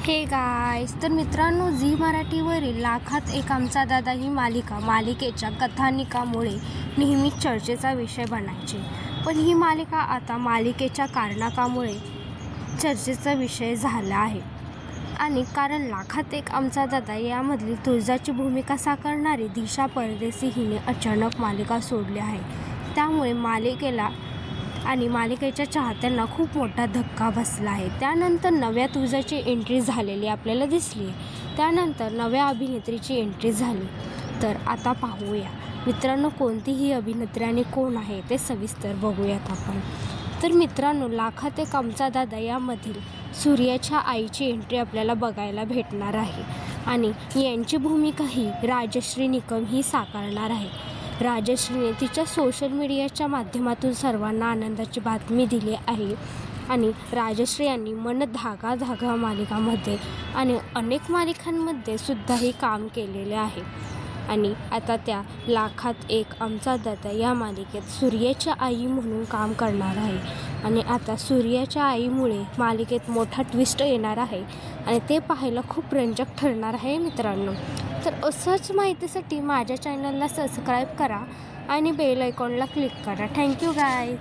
Hey guys, तर मित्रांनो, Zee मराठीवरील लाखात एक आमचा दादा ही मालिकेच्या कथानिकामुळे नेहमीच चर्चेचा विषय बनायची. पण ही मालिका आता मालिकेच्या कारणाकामुळे चर्चेचा विषय झाला आहे. आणि कारण लाखात एक आमचा दादा यामधली तुळजाची भूमिका साकारणारी दिशा परदेशी हिने अचानक मालिका सोडली आहे. त्यामुळे मालिकेला आणि मालिकेच्या चाहत्यांना खूप मोठा धक्का बसला आहे. त्यानंतर नव्या तुळजाची एंट्री झालेली आपल्याला दिसली आहे. त्यानंतर नव्या अभिनेत्रीची एंट्री झाली. तर आता पाहूया मित्रांनो, कोणती ही अभिनेत्री आणि कोण आहे ते सविस्तर बघूयात आपण. तर मित्रांनो, लाखात एक आमचा दादा यामधील सूर्याच्या आईची एंट्री आपल्याला बघायला भेटणार आहे. आणि यांची भूमिका ही राजश्री निकम ही साकारणार आहे. राजश्रीने तिच्या सोशल मीडियाच्या माध्यमातून सर्वांना आनंदाची बातमी दिली आहे. आणि राजश्री यांनी मन धागा धागा मालिकामध्ये आणि अनेक मालिकांमध्ये सुद्धाही काम केलेले आहे. आणि आता त्या लाखात एक आमचा दादा या मालिकेत सूर्याच्या आई म्हणून काम करणार आहे. आणि आता सूर्याच्या आईमुळे मालिकेत मोठा ट्विस्ट येणार आहे आणि ते पाहायला खूप रंजक ठरणार आहे मित्रांनो. तर असंच माहितीसाठी माझ्या चॅनलला सबस्क्राईब करा आणि बेल आयकॉनला क्लिक करा. Thank you guys.